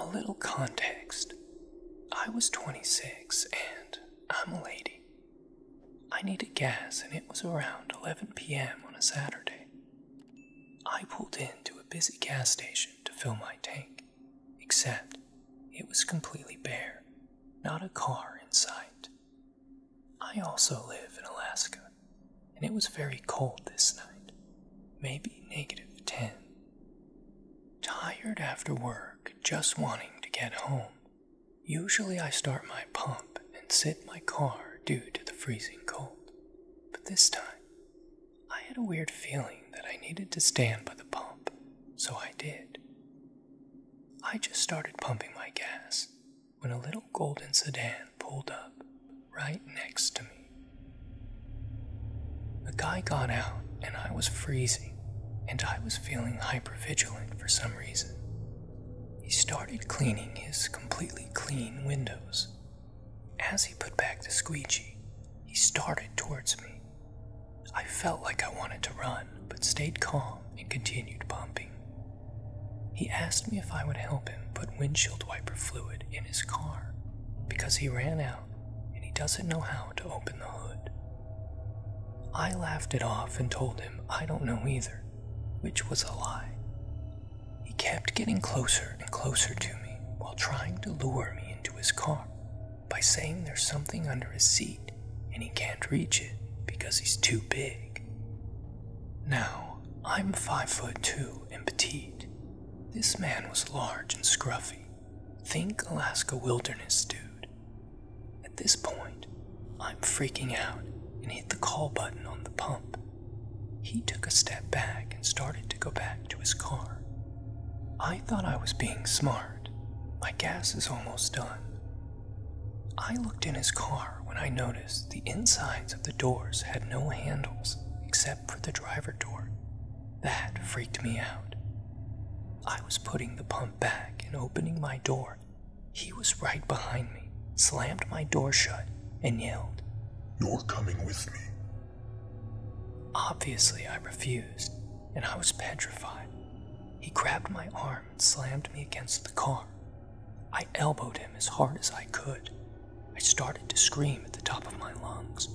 little context. I was 26 and I'm a lady. I needed gas and it was around 11 p.m. on a Saturday. I pulled into a busy gas station to fill my tank, except it was completely bare, not a car in sight. I also live in Alaska, and it was very cold this night, maybe -10. Tired after work, just wanting to get home. Usually I start my pump and sit in my car due to the freezing cold, but this time, I had a weird feeling that I needed to stand by the pump, so I did. I just started pumping my gas when a little golden sedan pulled up right next to me. A guy got out and I was freezing, and I was feeling hypervigilant for some reason. He started cleaning his completely clean windows. As he put back the squeegee, he started towards me. I felt like I wanted to run, but stayed calm and continued pumping. He asked me if I would help him put windshield wiper fluid in his car, because he ran out and he doesn't know how to open the hood. I laughed it off and told him I don't know either, which was a lie. He kept getting closer and closer to me while trying to lure me into his car by saying there's something under his seat and he can't reach it because he's too big. Now, I'm 5'2" and petite. This man was large and scruffy. Think Alaska wilderness dude. At this point, I'm freaking out and hit the call button on the pump. He took a step back and started to go back to his car. I thought I was being smart. My gas is almost done. I looked in his car when I noticed the insides of the doors had no handles except for the driver door. That freaked me out. I was putting the pump back and opening my door. He was right behind me, slammed my door shut, and yelled, "You're coming with me." Obviously, I refused, and I was petrified. He grabbed my arm and slammed me against the car. I elbowed him as hard as I could. I started to scream at the top of my lungs.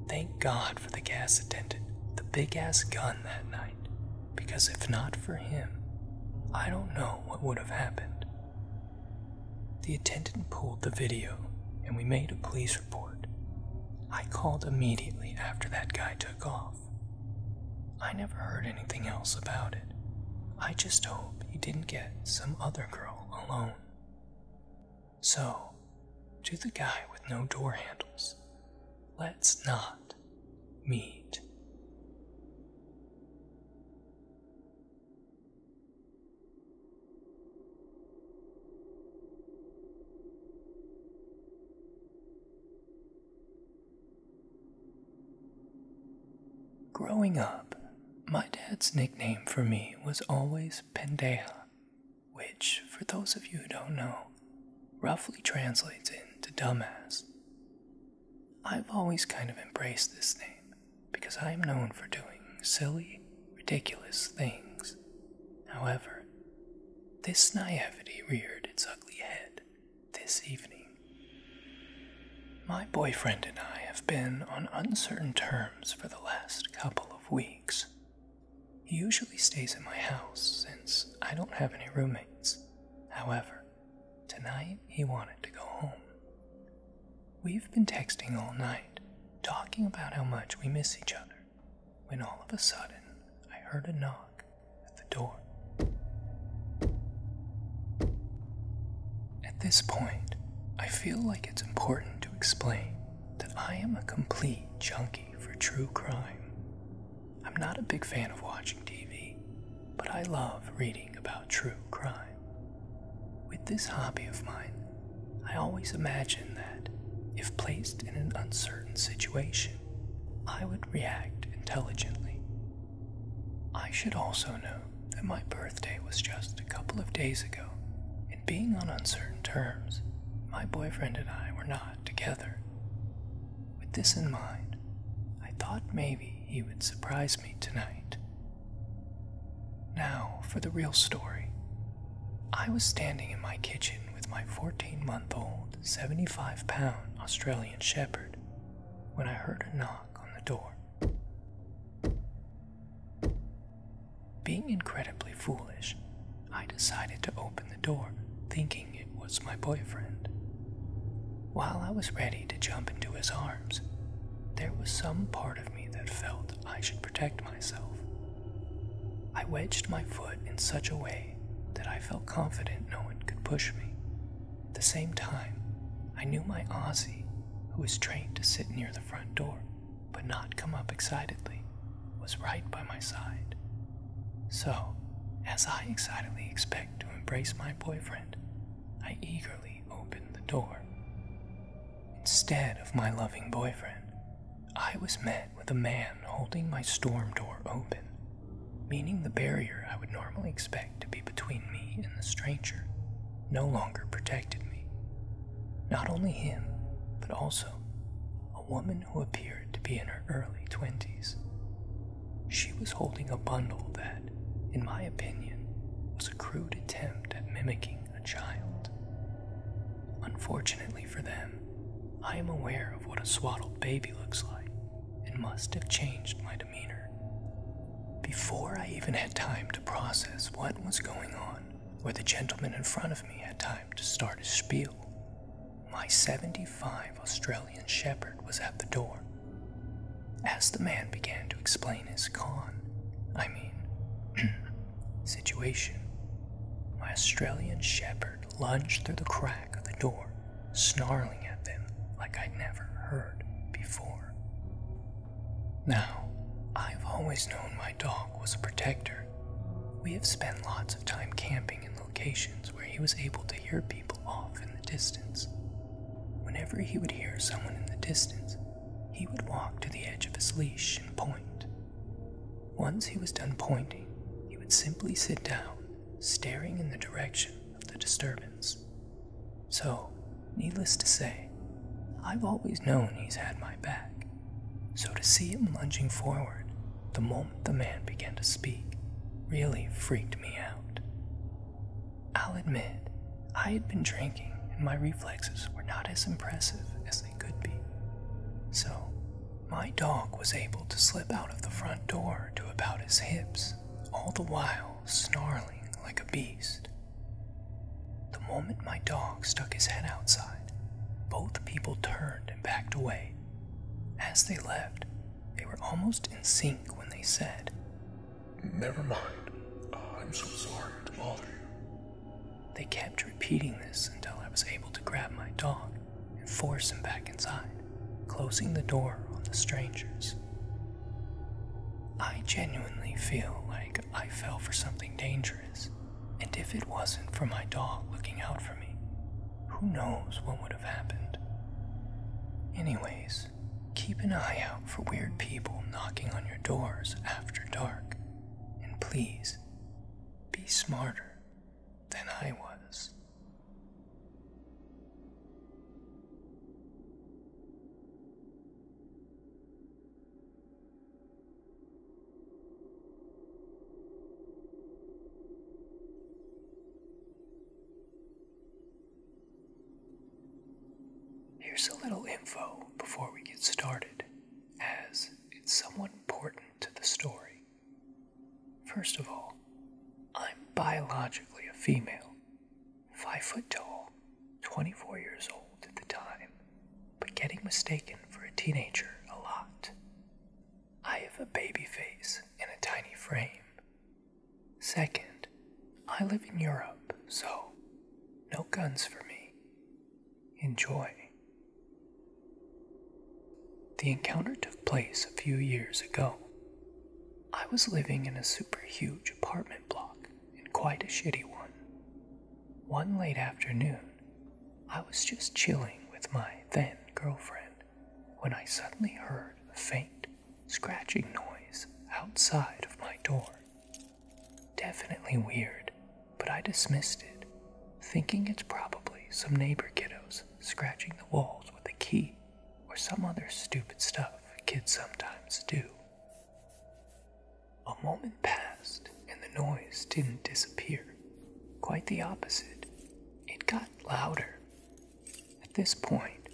Thank God for the gas attendant, the big-ass gun that night, because if not for him, I don't know what would have happened. The attendant pulled the video, and we made a police report. I called immediately after that guy took off. I never heard anything else about it. I just hope he didn't get some other girl alone. So, to the guy with no door handles, let's not meet. Growing up, my dad's nickname for me was always Pendeja, which, for those of you who don't know, roughly translates into dumbass. I've always kind of embraced this name because I am known for doing silly, ridiculous things. However, this naivety reared its ugly head this evening. My boyfriend and I have been on uncertain terms for the last couple of weeks. He usually stays at my house since I don't have any roommates. However, tonight he wanted to go home. We've been texting all night, talking about how much we miss each other, when all of a sudden I heard a knock at the door. At this point, I feel like it's important to explain that I am a complete junkie for true crime. I'm not a big fan of watching TV, but I love reading about true crime. With this hobby of mine, I always imagine that, if placed in an uncertain situation, I would react intelligently. I should also note that my birthday was just a couple of days ago, and being on uncertain terms, my boyfriend and I were not together. With this in mind, I thought maybe he would surprise me tonight. Now for the real story. I was standing in my kitchen with my 14-month-old, 75-pound Australian Shepherd when I heard a knock on the door. Being incredibly foolish, I decided to open the door, thinking it was my boyfriend. While I was ready to jump into his arms, there was some part of me that felt I should protect myself. I wedged my foot in such a way that I felt confident no one could push me. At the same time, I knew my Aussie, who was trained to sit near the front door but not come up excitedly, was right by my side. So, as I excitedly expect to embrace my boyfriend, I eagerly opened the door. Instead of my loving boyfriend, I was met with a man holding my storm door open, meaning the barrier I would normally expect to be between me and the stranger no longer protected me. Not only him, but also a woman who appeared to be in her early 20s. She was holding a bundle that, in my opinion, was a crude attempt at mimicking a child. Unfortunately for them, I am aware of what a swaddled baby looks like and must have changed my demeanor. Before I even had time to process what was going on, or the gentleman in front of me had time to start his spiel, my 75 Australian Shepherd was at the door. As the man began to explain his situation, my Australian Shepherd lunged through the crack of the door, snarling at them like I'd never heard before. Now, I've always known my dog was a protector. We have spent lots of time camping in locations where he was able to hear people off in the distance. Whenever he would hear someone in the distance, he would walk to the edge of his leash and point. Once he was done pointing, he would simply sit down, staring in the direction of the disturbance. So, needless to say, I've always known he's had my back. So to see him lunging forward the moment the man began to speak really freaked me out. I'll admit, I had been drinking and my reflexes were not as impressive as they could be. So, my dog was able to slip out of the front door to about his hips, all the while snarling like a beast. The moment my dog stuck his head outside, both people turned and backed away. As they left, they were almost in sync when they said, "Never mind. I'm so sorry to bother you." They kept repeating this until I was able to grab my dog and force him back inside, closing the door on the strangers. I genuinely feel like I fell for something dangerous, and if it wasn't for my dog looking out for me, who knows what would have happened. Anyways, keep an eye out for weird people knocking on your doors after dark, and please, be smarter than I was. Here's a little info before we get started, as it's somewhat important to the story. First of all, I'm biologically a female, 5 foot tall, 24 years old at the time, but getting mistaken for a teenager a lot. I have a baby face and a tiny frame. Second, I live in Europe, so no guns for me. Enjoy. The encounter took place a few years ago. I was living in a super huge apartment block, and quite a shitty one. One late afternoon, I was just chilling with my then girlfriend when I suddenly heard a faint, scratching noise outside of my door. Definitely weird, but I dismissed it, thinking it's probably some neighbor kiddos scratching the walls with a key or some other stupid stuff kids sometimes do. A moment passed and the noise didn't disappear. Quite the opposite. It got louder. At this point,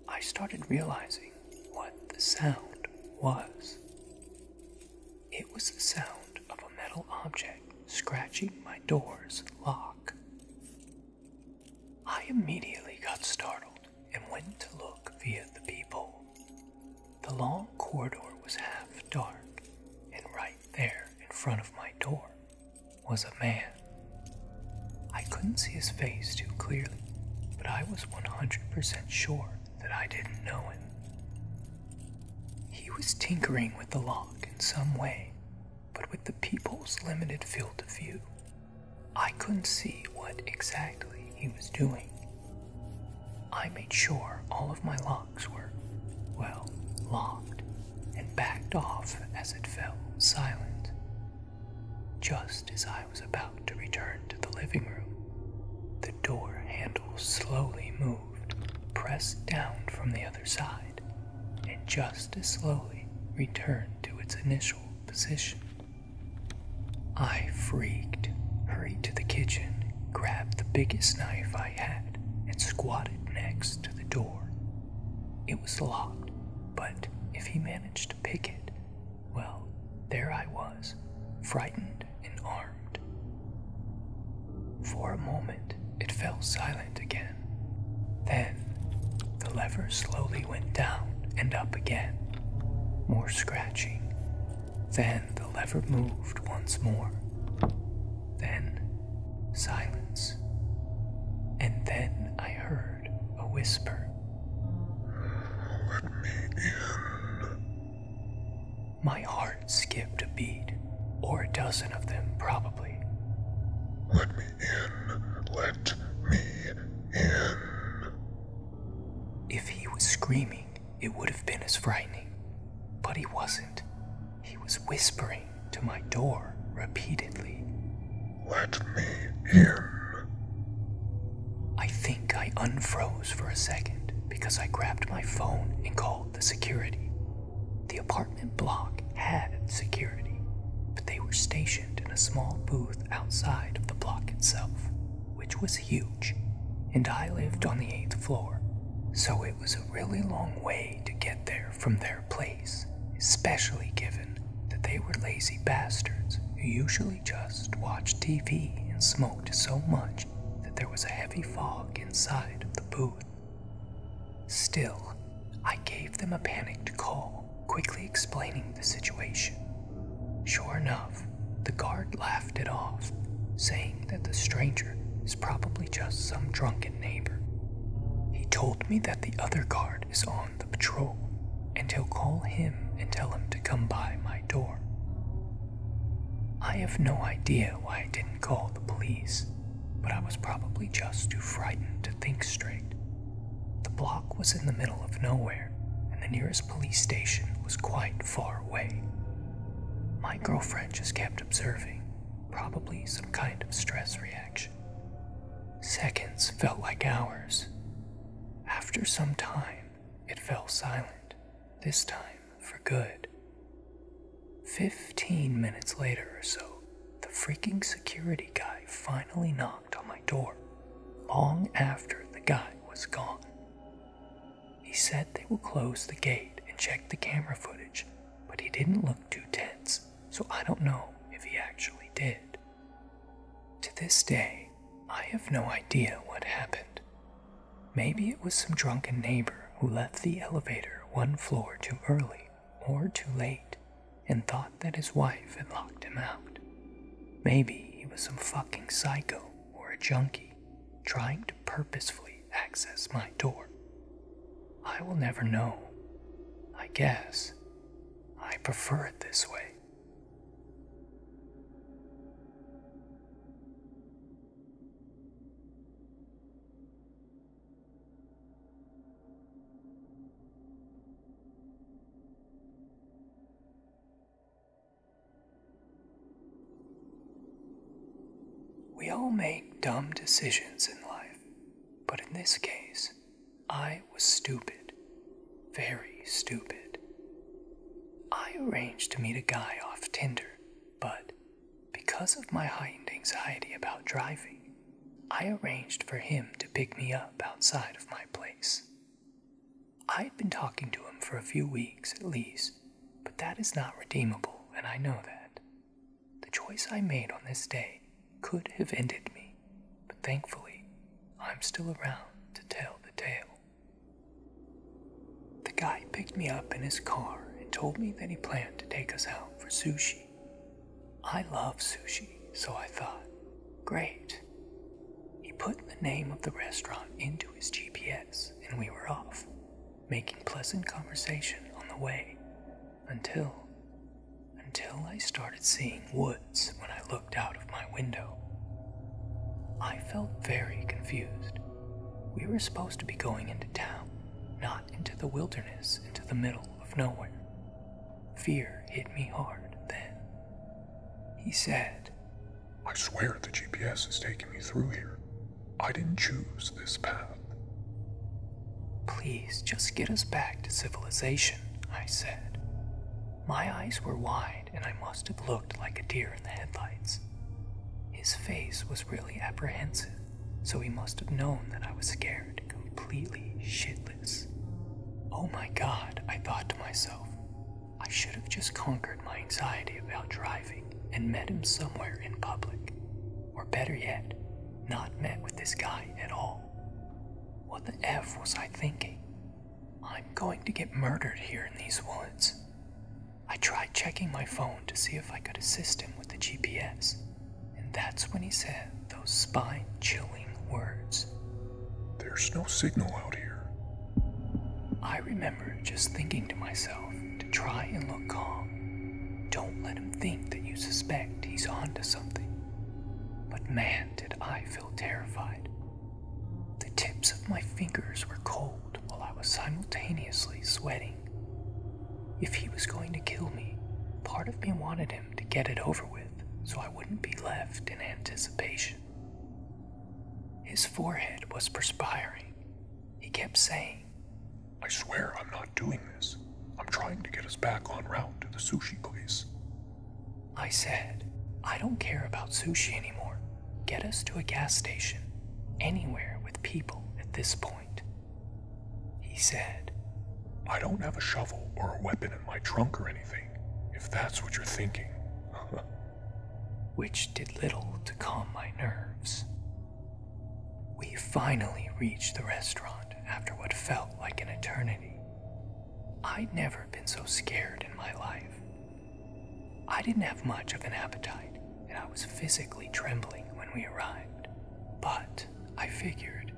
I started realizing what the sound was. It was the sound of a metal object scratching my door's lock. I immediately got startled and went to look via the peephole. The long corridor was half dark, and right there in front of my door was a man. I couldn't see his face too clearly, but I was 100% sure that I didn't know him. He was tinkering with the lock in some way, but with the peephole's limited field of view, I couldn't see what exactly he was doing. I made sure all of my locks were, well, locked, and backed off as it fell silent. Just as I was about to return to the living room, the door handle slowly moved, pressed down from the other side, and just as slowly returned to its initial position. I freaked, hurried to the kitchen, grabbed the biggest knife I had, and squatted next to the door. It was locked, but if he managed to pick it, well, there I was, frightened and armed. For a moment, it fell silent again. Then, the lever slowly went down and up again. More scratching. Then the lever moved once more. Then, silence. And then I heard a whisper. Let me in. My heart skipped a beat, or a dozen of them probably. Let me in. Let me in. If he was screaming, it would have been as frightening. But he wasn't. He was whispering to my door repeatedly. Let me in. I think I unfroze for a second because I grabbed my phone and called the security. The apartment block had security, but they were stationed in a small booth outside of the block itself, which was huge, and I lived on the 8th floor, so it was a really long way to get there from their place, especially given that they were lazy bastards who usually just watched TV and smoked so much that there was a heavy fog inside of the booth. Still, I gave them a panicked call, quickly explaining the situation. Sure enough, the guard laughed it off, saying that the stranger is probably just some drunken neighbor. He told me that the other guard is on the patrol, and he'll call him and tell him to come by my door. I have no idea why I didn't call the police, but I was probably just too frightened to think straight. The block was in the middle of nowhere, and the nearest police station was quite far away. My girlfriend just kept observing, probably some kind of stress reaction. Seconds felt like hours. After some time, it fell silent, this time for good. 15 minutes later or so, the freaking security guy finally knocked on my door, long after the guy was gone. He said they will close the gate and check the camera footage, but he didn't look too tense, so I don't know if he actually did. To this day, I have no idea what happened. Maybe it was some drunken neighbor who left the elevator one floor too early or too late and thought that his wife had locked him out. Maybe he was some fucking psycho or a junkie trying to purposefully access my door. I will never know. I guess I prefer it this way. We all make dumb decisions in life, but in this case, I was stupid. Very stupid. I arranged to meet a guy off Tinder, but because of my heightened anxiety about driving, I arranged for him to pick me up outside of my place. I had been talking to him for a few weeks at least, but that is not redeemable, and I know that. The choice I made on this day could have ended me, but thankfully, I'm still around to tell the tale. The guy picked me up in his car and told me that he planned to take us out for sushi. I love sushi, so I thought, great. He put the name of the restaurant into his GPS and we were off, making pleasant conversation on the way until I started seeing woods when I looked out of my window. I felt very confused. We were supposed to be going into town, not into the wilderness, into the middle of nowhere. Fear hit me hard then. He said, I swear the GPS is taking me through here. I didn't choose this path. Please, just get us back to civilization, I said. My eyes were wide and I must have looked like a deer in the headlights. His face was really apprehensive, so he must have known that I was scared, completely shitless. Oh my God, I thought to myself. I should have just conquered my anxiety about driving and met him somewhere in public. Or better yet, not met with this guy at all. What the F was I thinking? I'm going to get murdered here in these woods. I tried checking my phone to see if I could assist him with the GPS, and that's when he said those spine-chilling words. There's no signal out here. I remember just thinking to myself to try and look calm. Don't let him think that you suspect he's onto something. But man, did I feel terrified. The tips of my fingers were cold while I was simultaneously sweating. If he was going to kill me, part of me wanted him to get it over with so I wouldn't be left in anticipation. His forehead was perspiring. He kept saying, I swear I'm not doing this. I'm trying to get us back en route to the sushi place. I said, I don't care about sushi anymore. Get us to a gas station, anywhere with people at this point. He said, I don't have a shovel or a weapon in my trunk or anything, if that's what you're thinking. Which did little to calm my nerves. We finally reached the restaurant after what felt like an eternity. I'd never been so scared in my life. I didn't have much of an appetite, and I was physically trembling when we arrived. But I figured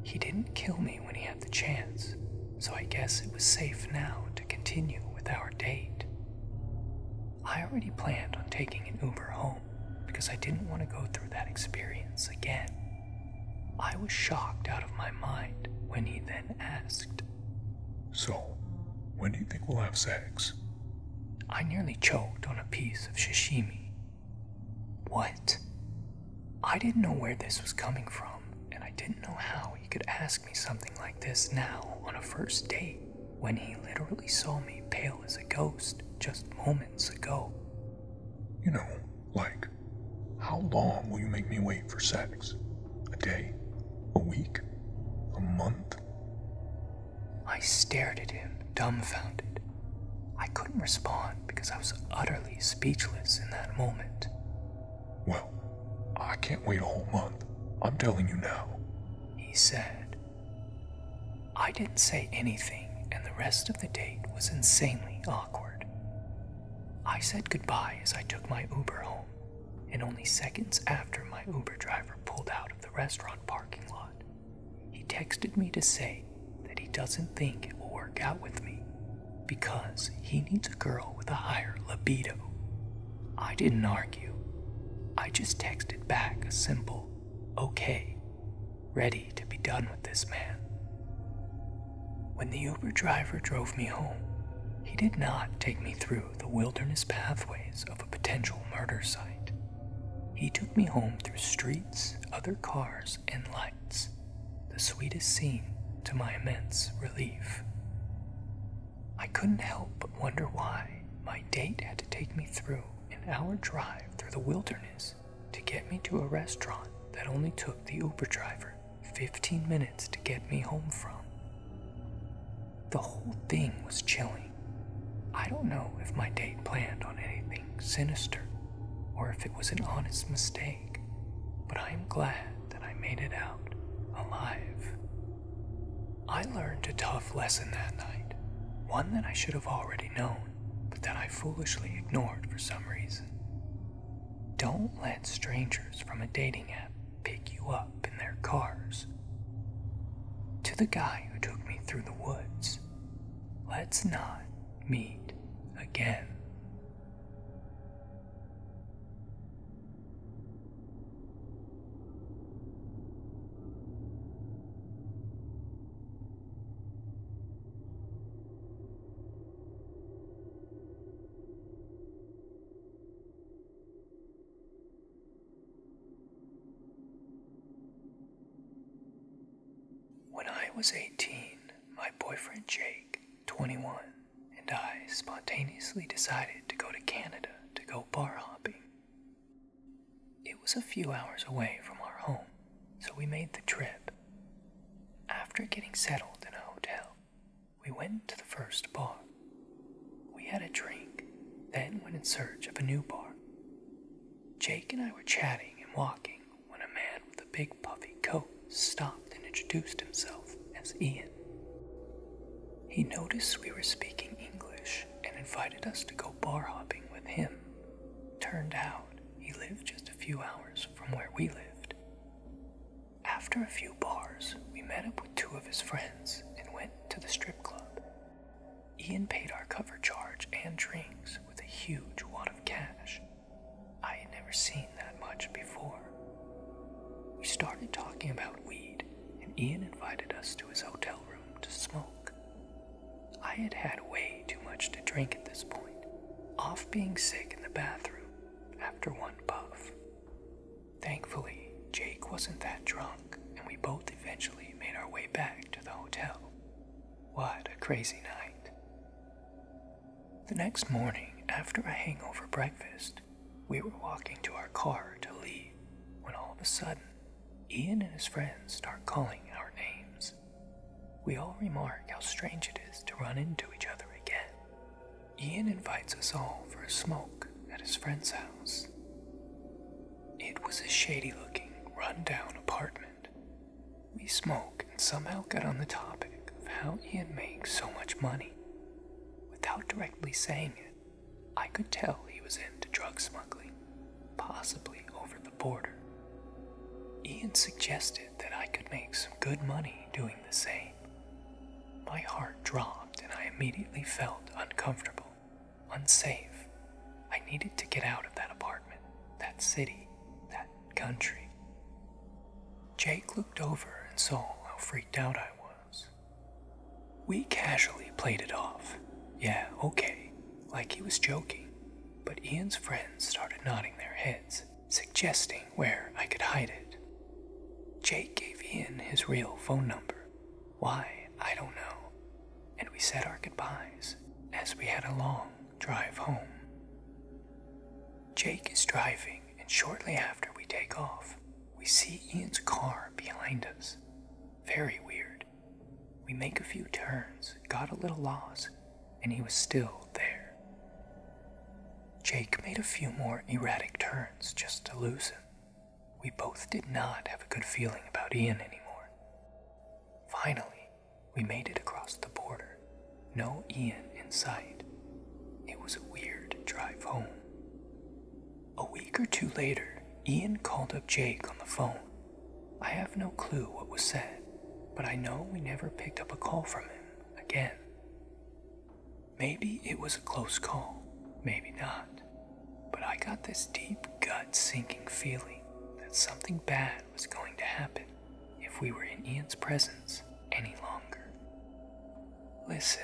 he didn't kill me when he had the chance, so I guess it was safe now to continue with our date. I already planned on taking an Uber home because I didn't want to go through that experience again. I was shocked out of my mind when he then asked, So, when do you think we'll have sex? I nearly choked on a piece of sashimi. What? I didn't know where this was coming from, and I didn't know how he could ask me something like this now on a first date when he literally saw me pale as a ghost just moments ago. You know, like, how long will you make me wait for sex? A day? A week? A month? I stared at him, dumbfounded. I couldn't respond because I was utterly speechless in that moment. Well, I can't wait a whole month. I'm telling you now. He said. I didn't say anything, and the rest of the date was insanely awkward. I said goodbye as I took my Uber home, and only seconds after my Uber driver pulled out of the restaurant parking lot, he texted me to say that he doesn't think it will work out with me because he needs a girl with a higher libido. I didn't argue. I just texted back a simple, okay, ready to be done with this man. When the Uber driver drove me home, he did not take me through the wilderness pathways of a potential murder site. He took me home through streets, other cars, and lights, the sweetest scene to my immense relief. I couldn't help but wonder why my date had to take me through an hour drive through the wilderness to get me to a restaurant that only took the Uber driver 15 minutes to get me home from. The whole thing was chilling. I don't know if my date planned on anything sinister or if it was an honest mistake, but I am glad that I made it out alive. I learned a tough lesson that night, one that I should have already known, but that I foolishly ignored for some reason. Don't let strangers from a dating app pick you up in their cars. To the guy who took me through the woods, let's not meet again. When I was 18, my boyfriend Jake, 21, and I spontaneously decided to go to Canada to go bar hopping. It was a few hours away from our home, so we made the trip. After getting settled in a hotel, we went to the first bar. We had a drink, then went in search of a new bar. Jake and I were chatting and walking when a man with a big puffy coat stopped and introduced himself as Ian. He noticed we were speaking English and invited us to go bar hopping with him. Turned out he lived just a few hours from where we lived. After a few bars, we met up with two of his friends and went to the strip club. Ian paid our cover charge and drinks with a huge wad of cash. I had never seen that much before. We started talking about weed, and Ian invited us to his hotel room to smoke. I had had way too much to drink at this point, off being sick in the bathroom after one puff. Thankfully, Jake wasn't that drunk, and we both eventually made our way back to the hotel. What a crazy night. The next morning, after a hangover breakfast, we were walking to our car to leave when all of a sudden, Ian and his friends start calling our names. We all remark how strange it is to run into each other again. Ian invites us all for a smoke at his friend's house. It was a shady-looking, run-down apartment. We smoke and somehow got on the topic of how Ian makes so much money. Without directly saying it, I could tell he was into drug smuggling, possibly over the border. Ian suggested that I could make some good money doing the same. My heart dropped and I immediately felt uncomfortable, unsafe. I needed to get out of that apartment, that city, that country. Jake looked over and saw how freaked out I was. We casually played it off. Yeah, okay, like he was joking, but Ian's friends started nodding their heads, suggesting where I could hide it. Jake gave Ian his real phone number. Why, I don't know. And we said our goodbyes as we had a long drive home. Jake is driving, and shortly after we take off, we see Ian's car behind us. Very weird. We make a few turns, got a little lost, and he was still there. Jake made a few more erratic turns just to lose him. We both did not have a good feeling about Ian anymore. Finally, we made it across the border. No Ian in sight. It was a weird drive home. A week or two later, Ian called up Jake on the phone. I have no clue what was said, but I know we never picked up a call from him again. Maybe it was a close call, maybe not, but I got this deep gut-sinking feeling that something bad was going to happen if we were in Ian's presence any longer. Listen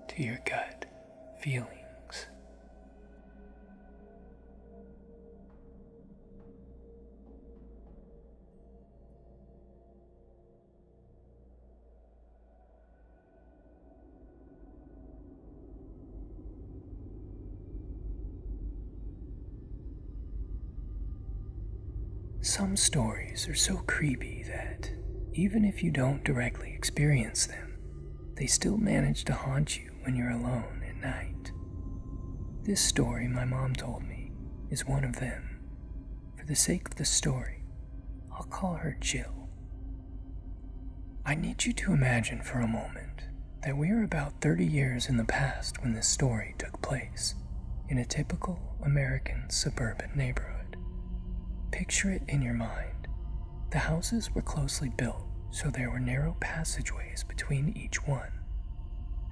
to your gut feelings. Some stories are so creepy that, even if you don't directly experience them, they still manage to haunt you when you're alone at night. This story my mom told me is one of them. For the sake of the story, I'll call her Jill. I need you to imagine for a moment that we are about 30 years in the past when this story took place, in a typical American suburban neighborhood. Picture it in your mind. The houses were closely built, so there were narrow passageways between each one.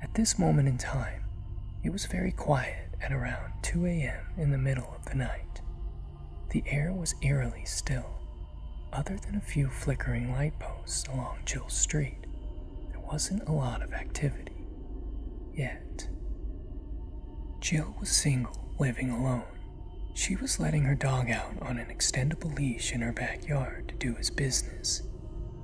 At this moment in time, it was very quiet at around 2 a.m. in the middle of the night. The air was eerily still. Other than a few flickering light posts along Jill's street, there wasn't a lot of activity. Yet. Jill was single, living alone. She was letting her dog out on an extendable leash in her backyard to do his business.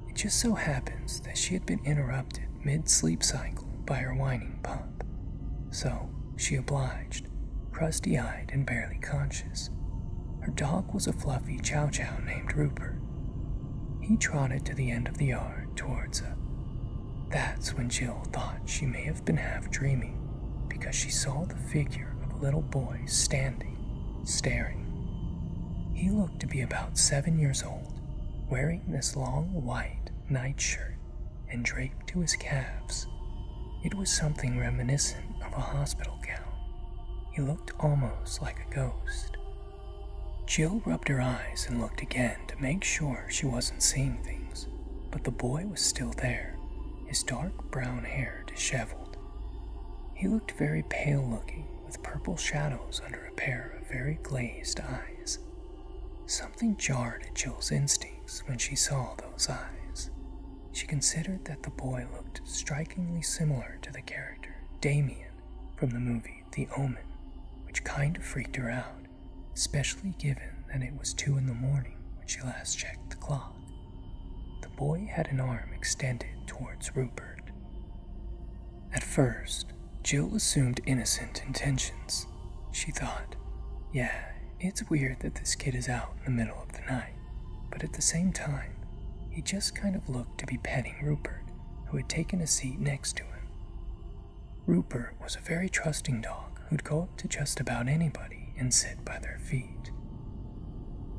It just so happens that she had been interrupted mid-sleep cycle by her whining pup. So, she obliged, crusty-eyed and barely conscious. Her dog was a fluffy chow chow named Rupert. He trotted to the end of the yard towards her. That's when Jill thought she may have been half dreaming, because she saw the figure of a little boy standing, staring. He looked to be about 7 years old, wearing this long white nightshirt and draped to his calves. It was something reminiscent of a hospital gown. He looked almost like a ghost. Jill rubbed her eyes and looked again to make sure she wasn't seeing things, but the boy was still there, his dark brown hair disheveled. He looked very pale looking, with purple shadows under a pair of very glazed eyes. Something jarred at Jill's instincts when she saw those eyes. She considered that the boy looked strikingly similar to the character Damien from the movie The Omen, which kind of freaked her out, especially given that it was 2 in the morning when she last checked the clock. The boy had an arm extended towards Rupert. At first, Jill assumed innocent intentions. She thought, yeah, it's weird that this kid is out in the middle of the night, but at the same time, he just kind of looked to be petting Rupert, who had taken a seat next to him. Rupert was a very trusting dog who'd go up to just about anybody and sit by their feet.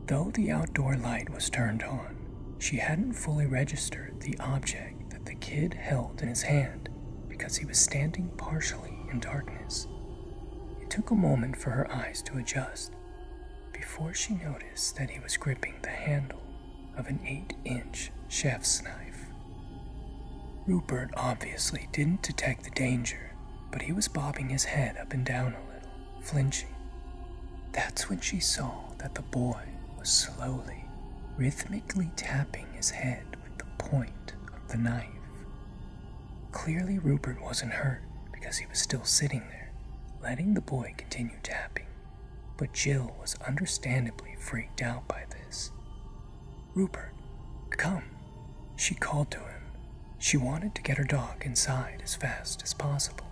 Though the outdoor light was turned on, she hadn't fully registered the object that the kid held in his hand because he was standing partially in darkness. It took a moment for her eyes to adjust before she noticed that he was gripping the handle of an 8-inch chef's knife. Rupert obviously didn't detect the danger, but he was bobbing his head up and down a little, flinching. That's when she saw that the boy was slowly, rhythmically tapping his head with the point of the knife. Clearly Rupert wasn't hurt because he was still sitting there, letting the boy continue tapping, but Jill was understandably freaked out by this. "Rupert, come," she called to him. She wanted to get her dog inside as fast as possible,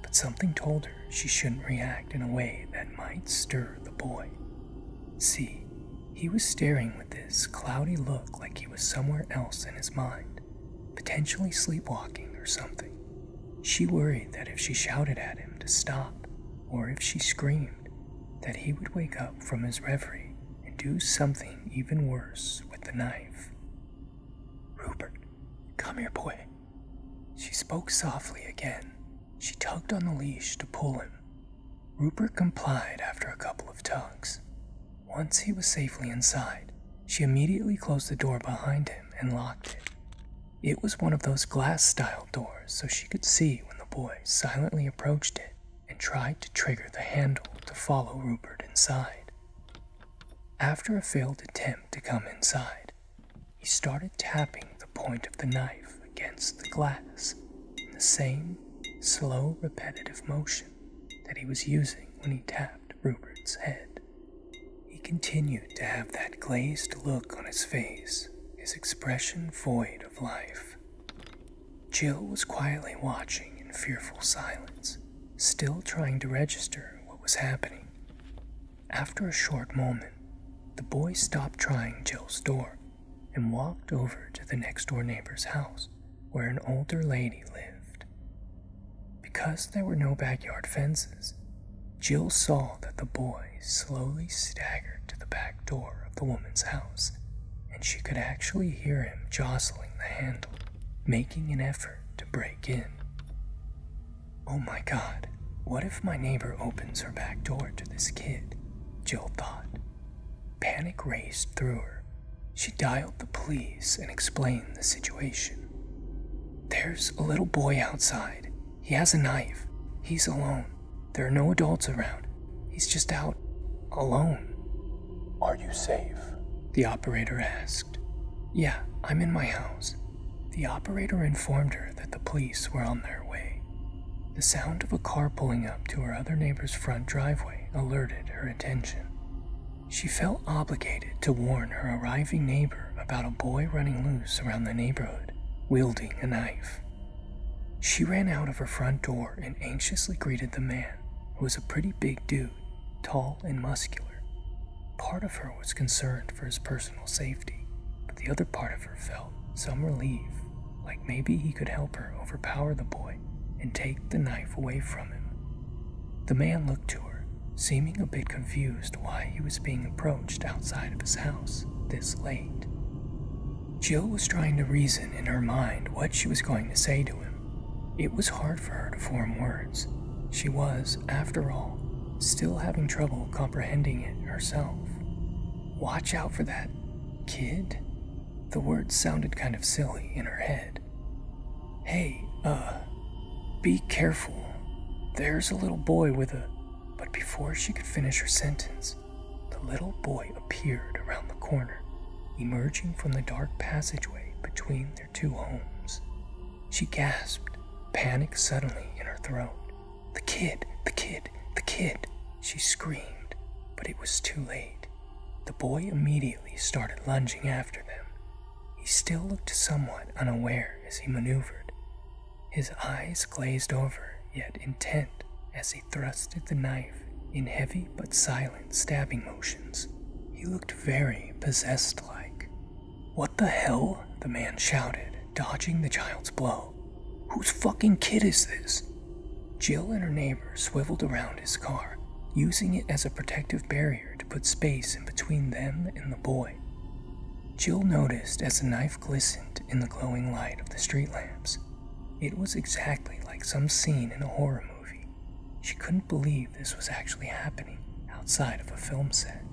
but something told her she shouldn't react in a way that might stir the boy. See, he was staring with this cloudy look like he was somewhere else in his mind, potentially sleepwalking or something. She worried that if she shouted at him to stop, or if she screamed, that he would wake up from his reverie and do something even worse with the knife. "Rupert, come here, boy." She spoke softly again. She tugged on the leash to pull him. Rupert complied after a couple of tugs. Once he was safely inside, she immediately closed the door behind him and locked it. It was one of those glass-style doors, so she could see when the boy silently approached it and tried to trigger the handle to follow Rupert inside. After a failed attempt to come inside, he started tapping the point of the knife against the glass in the same slow, repetitive motion that he was using when he tapped Rupert's head. He continued to have that glazed look on his face, his expression void of life. Jill was quietly watching in fearful silence, still trying to register what was happening. After a short moment, The boy stopped trying Jill's door and walked over to the next door neighbor's house where an older lady lived. Because there were no backyard fences, Jill saw that the boy slowly staggered to the back door of the woman's house, and she could actually hear him jostling the handle, making an effort to break in. Oh my God, what if my neighbor opens her back door to this kid? Jill thought. Panic raced through her. She dialed the police and explained the situation. There's a little boy outside. He has a knife. He's alone. There are no adults around. He's just out alone. Are you safe? The operator asked. Yeah, I'm in my house. The operator informed her that the police were on their way. The sound of a car pulling up to her other neighbor's front driveway alerted her attention. She felt obligated to warn her arriving neighbor about a boy running loose around the neighborhood, wielding a knife. She ran out of her front door and anxiously greeted the man, who was a pretty big dude, tall and muscular. Part of her was concerned for his personal safety, but the other part of her felt some relief, like maybe he could help her overpower the boy and take the knife away from him. The man looked to her, seeming a bit confused why he was being approached outside of his house this late. Jill was trying to reason in her mind what she was going to say to him. It was hard for her to form words. She was, after all, still having trouble comprehending it herself. Watch out for that kid? The words sounded kind of silly in her head. Hey, be careful. There's a little boy with a... But before she could finish her sentence, the little boy appeared around the corner, emerging from the dark passageway between their two homes. She gasped, panic suddenly in her throat. The kid, the kid, the kid, she screamed, but it was too late. The boy immediately started lunging after them. He still looked somewhat unaware as he maneuvered. His eyes glazed over, yet intent, as he thrusted the knife in heavy but silent stabbing motions. He looked very possessed-like. What the hell? The man shouted, dodging the child's blow. Whose fucking kid is this? Jill and her neighbor swiveled around his car, using it as a protective barrier to put space in between them and the boy. Jill noticed as the knife glistened in the glowing light of the street lamps. It was exactly like some scene in a horror movie. She couldn't believe this was actually happening outside of a film set.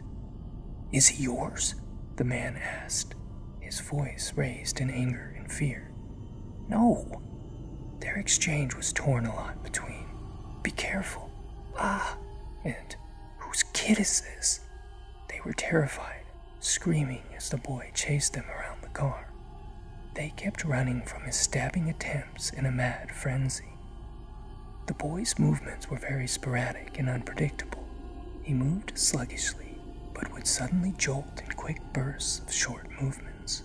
Is he yours? The man asked, his voice raised in anger and fear. No. Their exchange was torn a lot between, be careful, and whose kid is this? They were terrified, screaming as the boy chased them around the car. They kept running from his stabbing attempts in a mad frenzy. The boy's movements were very sporadic and unpredictable. He moved sluggishly, but would suddenly jolt in quick bursts of short movements.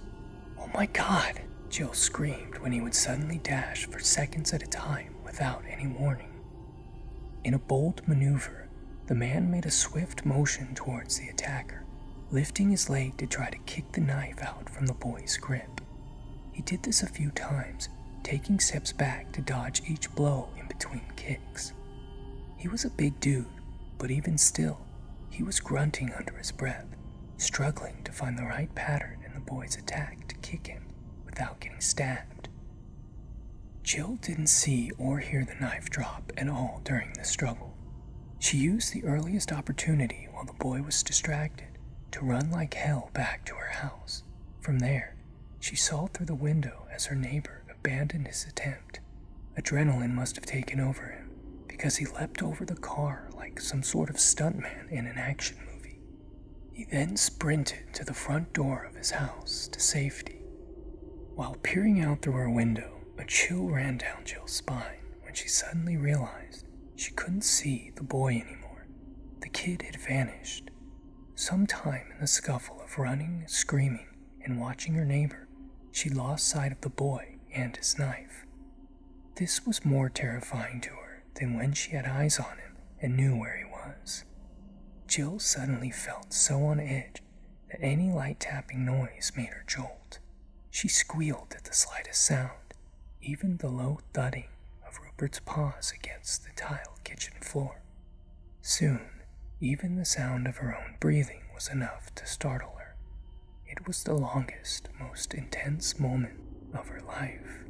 Oh my God! Jill screamed when he would suddenly dash for seconds at a time without any warning. In a bold maneuver, the man made a swift motion towards the attacker, lifting his leg to try to kick the knife out from the boy's grip. He did this a few times, taking steps back to dodge each blow in between kicks. He was a big dude, but even still, he was grunting under his breath, struggling to find the right pattern in the boy's attack to kick him without getting stabbed. Jill didn't see or hear the knife drop at all during the struggle. She used the earliest opportunity while the boy was distracted to run like hell back to her house. From there, she saw through the window as her neighbor abandoned his attempt. Adrenaline must have taken over him, because he leapt over the car like some sort of stuntman in an action movie. He then sprinted to the front door of his house to safety. While peering out through her window, a chill ran down Jill's spine when she suddenly realized she couldn't see the boy anymore. The kid had vanished. Sometime in the scuffle of running, screaming, and watching her neighbor, she lost sight of the boy and his knife. This was more terrifying to her than when she had eyes on him and knew where he was. Jill suddenly felt so on edge that any light tapping noise made her jolt. She squealed at the slightest sound, even the low thudding of Rupert's paws against the tiled kitchen floor. Soon, even the sound of her own breathing was enough to startle her. It was the longest, most intense moment of her life.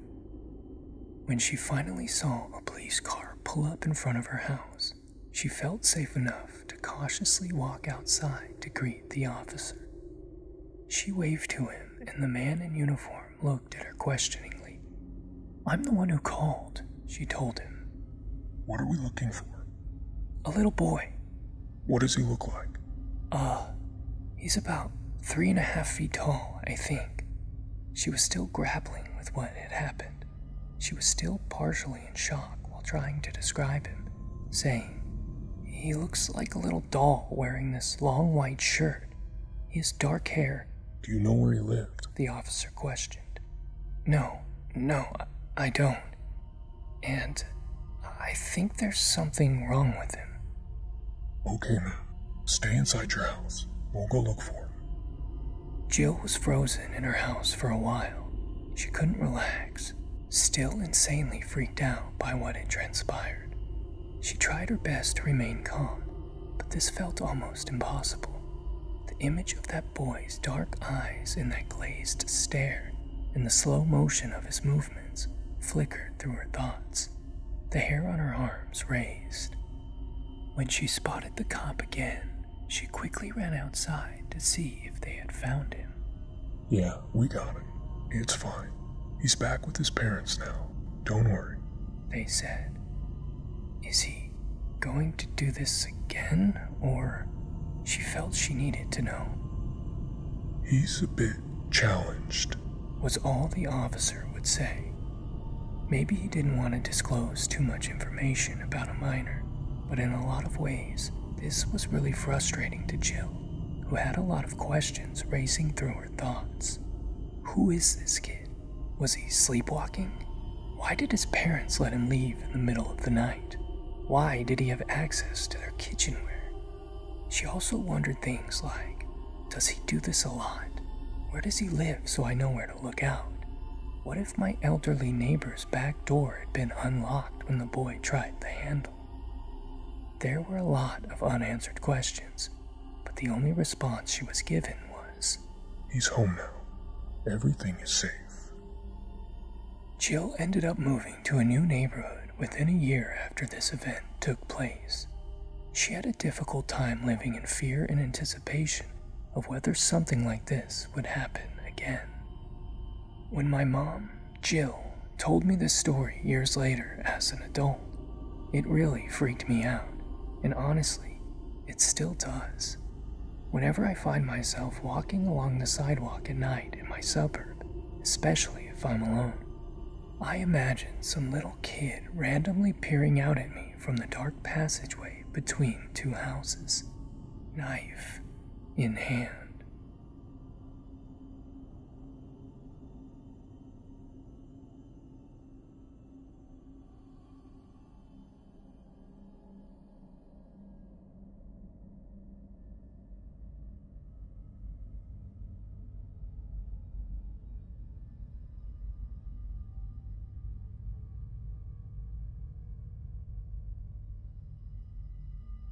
When she finally saw a police car pull up in front of her house, she felt safe enough to cautiously walk outside to greet the officer. She waved to him, and the man in uniform looked at her questioningly. "I'm the one who called," she told him. What are we looking for? "A little boy." What does he look like? He's about 3.5 feet tall, I think." She was still grappling with what had happened. She was still partially in shock while trying to describe him, saying, "He looks like a little doll wearing this long white shirt. He has dark hair." Do you know where he lived? The officer questioned. No, I don't. And I think there's something wrong with him." Okay, now, stay inside your house. We'll go look for him. Jill was frozen in her house for a while. She couldn't relax, still insanely freaked out by what had transpired. She tried her best to remain calm, but this felt almost impossible. The image of that boy's dark eyes in that glazed stare and the slow motion of his movements flickered through her thoughts. The hair on her arms raised. When she spotted the cop again, she quickly ran outside to see if they had found him. Yeah, we got him. It's fine. He's back with his parents now. Don't worry, they said. Is he going to do this again, or... She felt she needed to know. He's a bit challenged, was all the officer would say. Maybe he didn't want to disclose too much information about a minor, but in a lot of ways, this was really frustrating to Jill, who had a lot of questions racing through her thoughts. Who is this kid? Was he sleepwalking? Why did his parents let him leave in the middle of the night? Why did he have access to their kitchenware? She also wondered things like, does he do this a lot? Where does he live so I know where to look out? What if my elderly neighbor's back door had been unlocked when the boy tried the handle? There were a lot of unanswered questions, but the only response she was given was, "He's home now. Everything is safe." Jill ended up moving to a new neighborhood within a year after this event took place. She had a difficult time living in fear and anticipation of whether something like this would happen again. When my mom, Jill, told me this story years later as an adult, it really freaked me out, and honestly, it still does. Whenever I find myself walking along the sidewalk at night in my suburb, especially if I'm alone, I imagine some little kid randomly peering out at me from the dark passageway between two houses, knife in hand.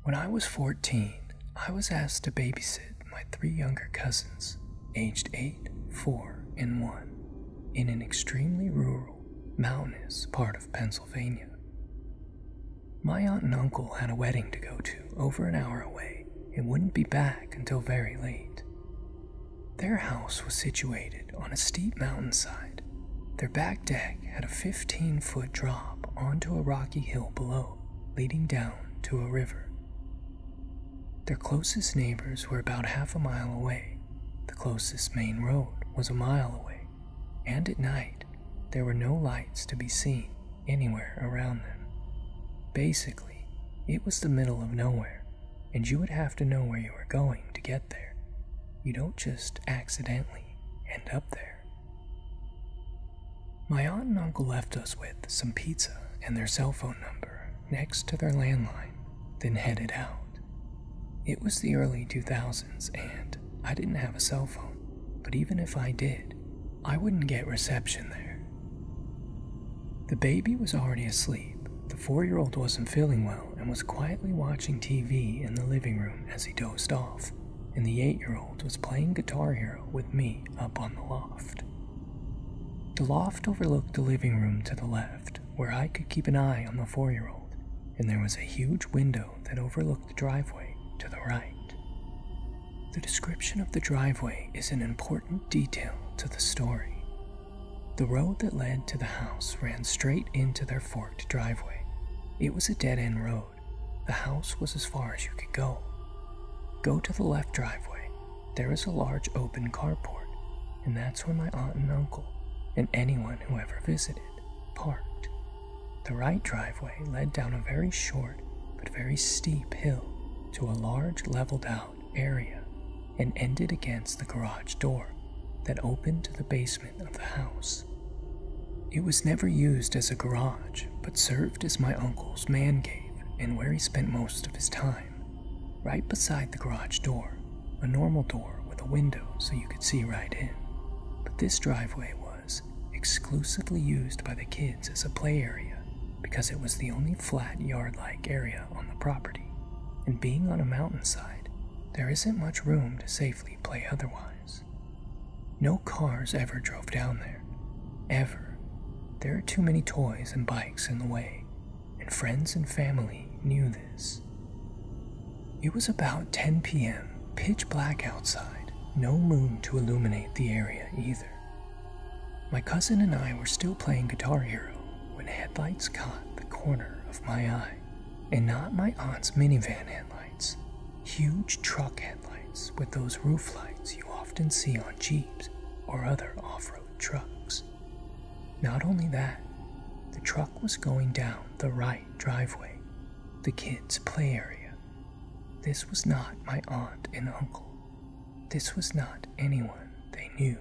When I was 14, I was asked to babysit my 3 younger cousins, aged 8, 4, and 1, in an extremely rural, mountainous part of Pennsylvania. My aunt and uncle had a wedding to go to over an hour away and wouldn't be back until very late. Their house was situated on a steep mountainside. Their back deck had a 15-foot drop onto a rocky hill below, leading down to a river. Their closest neighbors were about half a mile away. The closest main road was a mile away, and at night, there were no lights to be seen anywhere around them. Basically, it was the middle of nowhere, and you would have to know where you were going to get there. You don't just accidentally end up there. My aunt and uncle left us with some pizza and their cell phone number next to their landline, then headed out. It was the early 2000s, and I didn't have a cell phone, but even if I did, I wouldn't get reception there. The baby was already asleep. The 4-year-old wasn't feeling well and was quietly watching TV in the living room as he dozed off, and the 8-year-old was playing Guitar Hero with me up on the loft. The loft overlooked the living room to the left, where I could keep an eye on the 4-year-old, and there was a huge window that overlooked the driveway to the right. The description of the driveway is an important detail to the story. The road that led to the house ran straight into their forked driveway. It was a dead-end road. The house was as far as you could go. Go to the left driveway. There is a large open carport, and that's where my aunt and uncle, and anyone who ever visited, parked. The right driveway led down a very short but very steep hill to a large leveled-out area and ended against the garage door that opened to the basement of the house. It was never used as a garage, but served as my uncle's man cave and where he spent most of his time. Right beside the garage door, a normal door with a window so you could see right in. But this driveway was exclusively used by the kids as a play area because it was the only flat yard-like area on the property, and being on a mountainside, there isn't much room to safely play otherwise. No cars ever drove down there, ever. There are too many toys and bikes in the way, and friends and family knew this. It was about 10 p.m., pitch black outside, no moon to illuminate the area either. My cousin and I were still playing Guitar Hero when headlights caught the corner of my eye, and not my aunt's minivan headlights. Huge truck headlights with those roof lights you often see on Jeeps or other off-road trucks. Not only that, the truck was going down the right driveway, the kids' play area. This was not my aunt and uncle. This was not anyone they knew.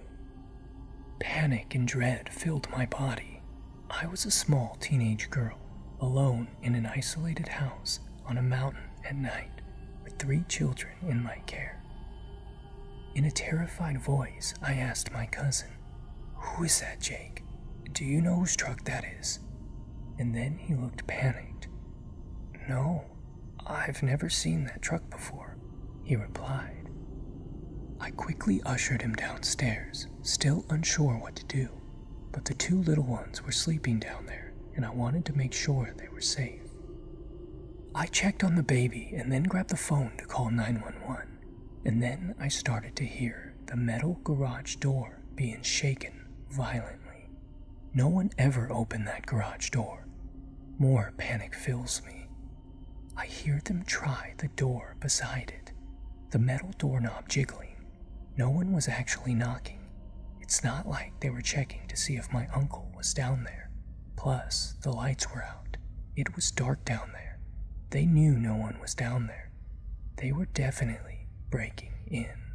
Panic and dread filled my body. I was a small teenage girl, alone in an isolated house on a mountain at night, with 3 children in my care. In a terrified voice, I asked my cousin, "Who is that, Jake? Do you know whose truck that is?" And then he looked panicked. "No, I've never seen that truck before," he replied. I quickly ushered him downstairs, still unsure what to do, but the 2 little ones were sleeping down there, and I wanted to make sure they were safe. I checked on the baby and then grabbed the phone to call 911, and then I started to hear the metal garage door being shaken violently. No one ever opened that garage door. More panic fills me. I hear them try the door beside it, the metal doorknob jiggling. No one was actually knocking. It's not like they were checking to see if my uncle was down there. Plus, the lights were out. It was dark down there. They knew no one was down there. They were definitely breaking in.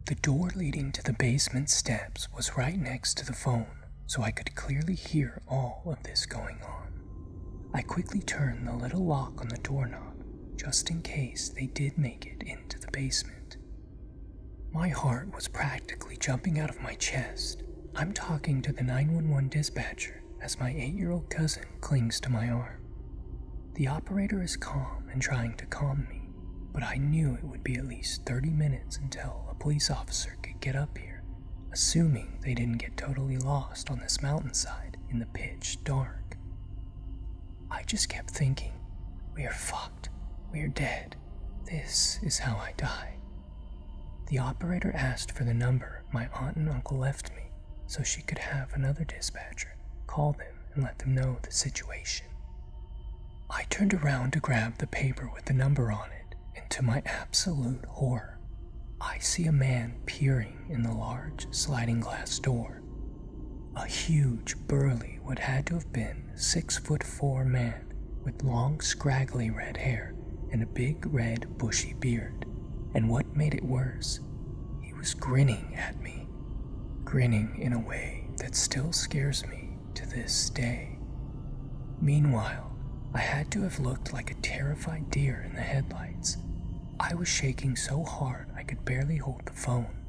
The door leading to the basement steps was right next to the phone, so I could clearly hear all of this going on. I quickly turned the little lock on the doorknob, just in case they did make it into the basement. My heart was practically jumping out of my chest. I'm talking to the 911 dispatcher as my 8-year-old cousin clings to my arm. The operator is calm and trying to calm me, but I knew it would be at least 30 minutes until a police officer could get up here, assuming they didn't get totally lost on this mountainside in the pitch dark. I just kept thinking, we are fucked, we are dead, this is how I die. The operator asked for the number my aunt and uncle left me so she could have another dispatcher call them and let them know the situation. I turned around to grab the paper with the number on it, and to my absolute horror, I see a man peering in the large sliding glass door. A huge, burly, what had to have been 6'4" man with long, scraggly red hair and a big, red, bushy beard. And what made it worse, he was grinning at me. Grinning in a way that still scares me to this day. Meanwhile, I had to have looked like a terrified deer in the headlights. I was shaking so hard I could barely hold the phone.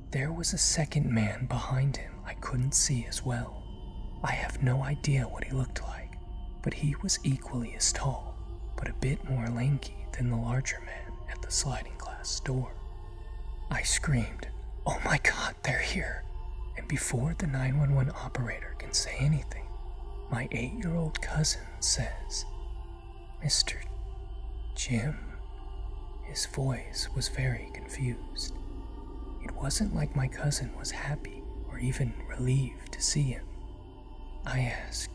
There was a second man behind him I couldn't see as well. I have no idea what he looked like, but he was equally as tall, but a bit more lanky than the larger man at the sliding glass door. I screamed, "Oh my God, they're here!" And before the 911 operator can say anything, my 8-year-old cousin says, "Mr. Jim?" His voice was very confused. It wasn't like my cousin was happy or even relieved to see him. I asked,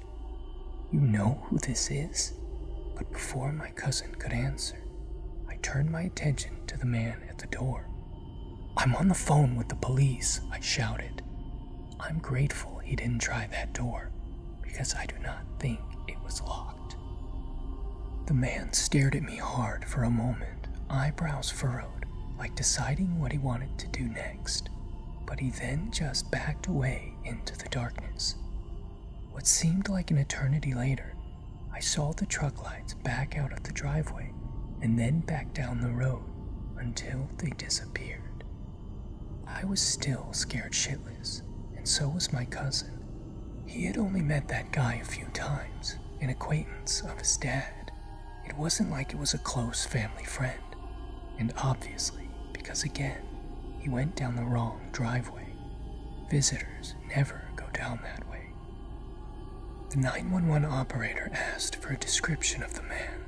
"You know who this is?" But before my cousin could answer, I turned my attention to the man at the door. "I'm on the phone with the police," I shouted. I'm grateful he didn't try that door, because I do not think it was locked. The man stared at me hard for a moment, eyebrows furrowed, like deciding what he wanted to do next, but he then just backed away into the darkness. What seemed like an eternity later, I saw the truck lights back out of the driveway and then back down the road until they disappeared. I was still scared shitless, and so was my cousin. He had only met that guy a few times, an acquaintance of his dad. It wasn't like it was a close family friend, and obviously, because again, he went down the wrong driveway. Visitors never go down that way. The 911 operator asked for a description of the man,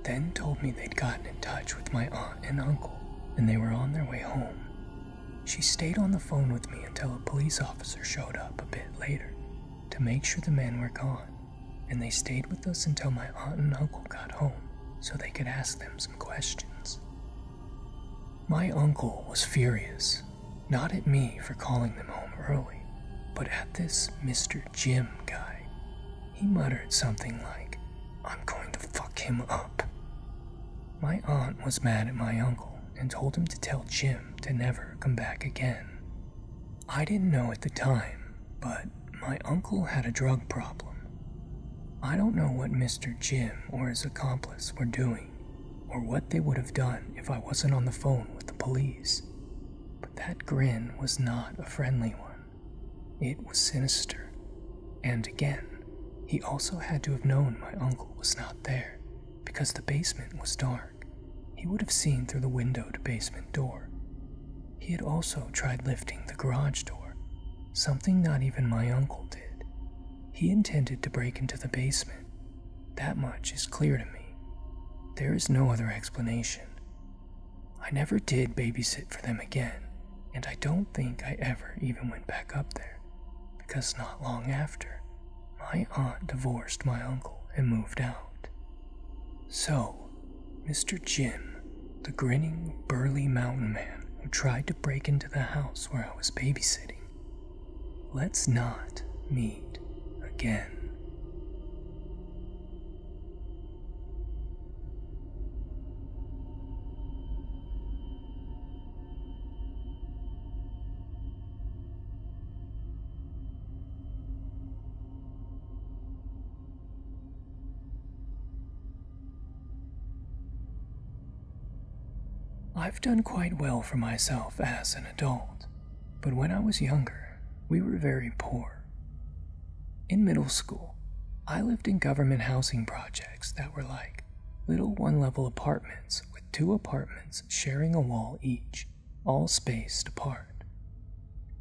then told me they'd gotten in touch with my aunt and uncle, and they were on their way home. She stayed on the phone with me until a police officer showed up a bit later to make sure the men were gone, and they stayed with us until my aunt and uncle got home so they could ask them some questions. My uncle was furious, not at me for calling them home early, but at this Mr. Jim guy. He muttered something like, "I'm going to fuck him up." My aunt was mad at my uncle and told him to tell Jim to never come back again. I didn't know at the time, but my uncle had a drug problem. I don't know what Mr. Jim or his accomplice were doing, or what they would have done if I wasn't on the phone with the police, but that grin was not a friendly one. It was sinister, and again, he also had to have known my uncle was not there, because the basement was dark. He would have seen through the windowed basement door. He had also tried lifting the garage door, something not even my uncle did. He intended to break into the basement. That much is clear to me. There is no other explanation. I never did babysit for them again, and I don't think I ever even went back up there, because not long after, my aunt divorced my uncle and moved out. So, Mr. Jim, the grinning, burly mountain man who tried to break into the house where I was babysitting, let's not meet again. I've done quite well for myself as an adult, but when I was younger, we were very poor. In middle school, I lived in government housing projects that were like little one-level apartments with 2 apartments sharing a wall each, all spaced apart.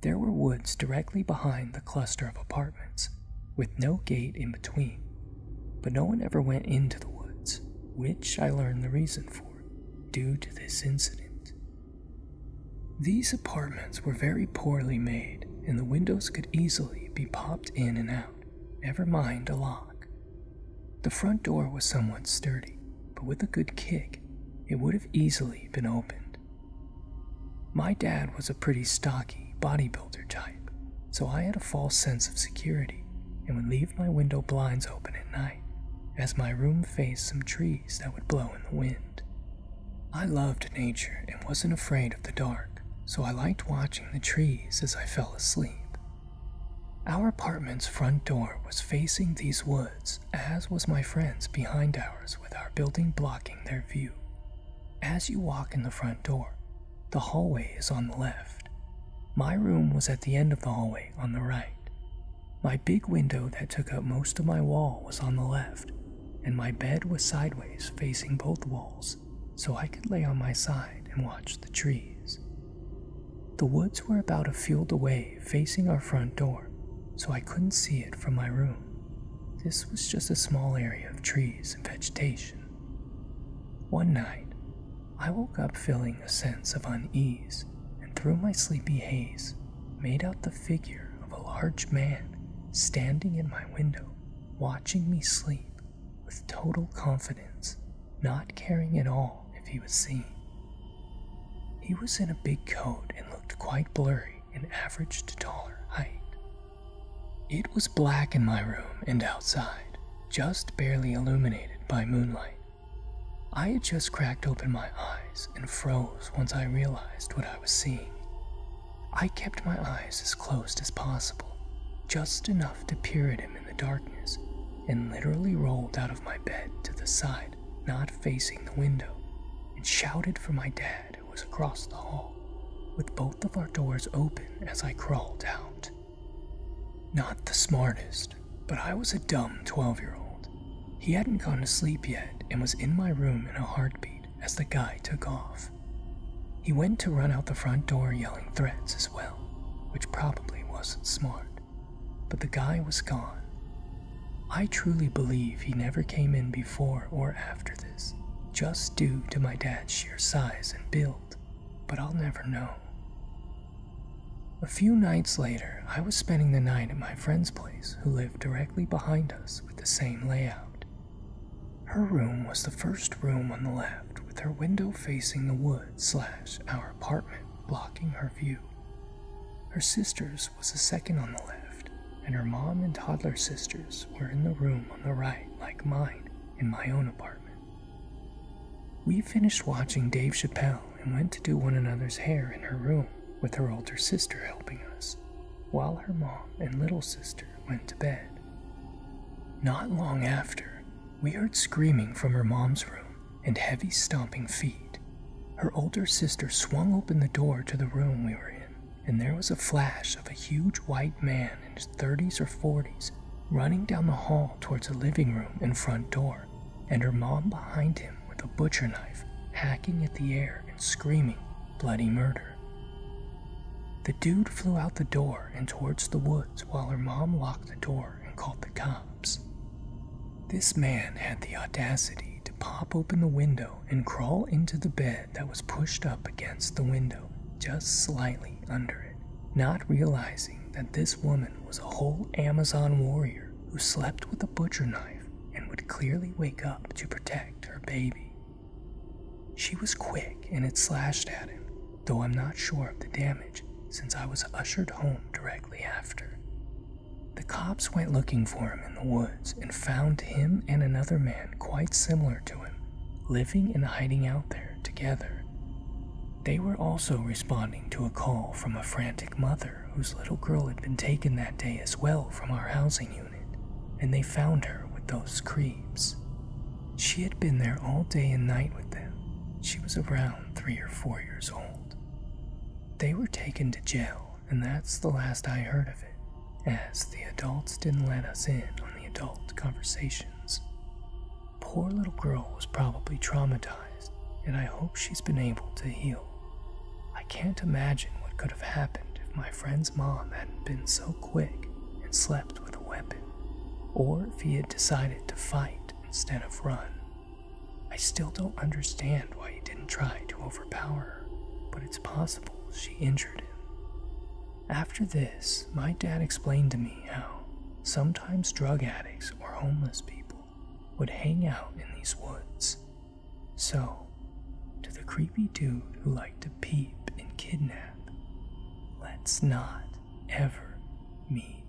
There were woods directly behind the cluster of apartments, with no gate in between, but no one ever went into the woods, which I learned the reason for, due to this incident. These apartments were very poorly made, and the windows could easily be popped in and out, never mind a lock. The front door was somewhat sturdy, but with a good kick, it would have easily been opened. My dad was a pretty stocky bodybuilder type, so I had a false sense of security and would leave my window blinds open at night, as my room faced some trees that would blow in the wind. I loved nature and wasn't afraid of the dark, so I liked watching the trees as I fell asleep. Our apartment's front door was facing these woods, as was my friend's behind ours, with our building blocking their view. As you walk in the front door, the hallway is on the left. My room was at the end of the hallway on the right. My big window that took up most of my wall was on the left, and my bed was sideways facing both walls, so I could lay on my side and watch the trees. The woods were about a field away facing our front door, so I couldn't see it from my room. This was just a small area of trees and vegetation. One night, I woke up feeling a sense of unease, and through my sleepy haze, made out the figure of a large man standing in my window, watching me sleep with total confidence, not caring at all if he was seen. He was in a big coat and looked quite blurry in average to taller height. It was black in my room and outside, just barely illuminated by moonlight. I had just cracked open my eyes and froze once I realized what I was seeing. I kept my eyes as closed as possible, just enough to peer at him in the darkness, and literally rolled out of my bed to the side, not facing the window, and shouted for my dad who was across the hall, with both of our doors open as I crawled out. Not the smartest, but I was a dumb 12-year-old. He hadn't gone to sleep yet and was in my room in a heartbeat as the guy took off. He went to run out the front door yelling threats as well, which probably wasn't smart, but the guy was gone. I truly believe he never came in before or after this, just due to my dad's sheer size and build, but I'll never know. A few nights later, I was spending the night at my friend's place who lived directly behind us with the same layout. Her room was the first room on the left, with her window facing the woods / our apartment blocking her view. Her sister's was the second on the left, and her mom and toddler sisters were in the room on the right like mine in my own apartment. We finished watching Dave Chappelle and went to do one another's hair in her room with her older sister helping us, while her mom and little sister went to bed. Not long after, we heard screaming from her mom's room and heavy stomping feet. Her older sister swung open the door to the room we were in, and there was a flash of a huge white man in his 30s or 40s running down the hall towards the living room and front door, and her mom behind him with a butcher knife, hacking at the air and screaming bloody murder. The dude flew out the door and towards the woods while her mom locked the door and called the cops. This man had the audacity to pop open the window and crawl into the bed that was pushed up against the window, just slightly under it, not realizing that this woman was a whole Amazon warrior who slept with a butcher knife and would clearly wake up to protect her baby. She was quick and had slashed at him, though I'm not sure of the damage since I was ushered home directly after. The cops went looking for him in the woods and found him and another man quite similar to him, living and hiding out there together. They were also responding to a call from a frantic mother whose little girl had been taken that day as well from our housing unit, and they found her with those creeps. She had been there all day and night with them. She was around 3 or 4 years old. They were taken to jail, and that's the last I heard of it, as the adults didn't let us in on the adult conversations. Poor little girl was probably traumatized, and I hope she's been able to heal. I can't imagine what could have happened if my friend's mom hadn't been so quick and slept with a weapon, or if he had decided to fight instead of run. I still don't understand why he didn't try to overpower her, but it's possible she injured him. After this, my dad explained to me how sometimes drug addicts or homeless people would hang out in these woods. So, to the creepy dude who liked to peep and kidnap, let's not ever meet.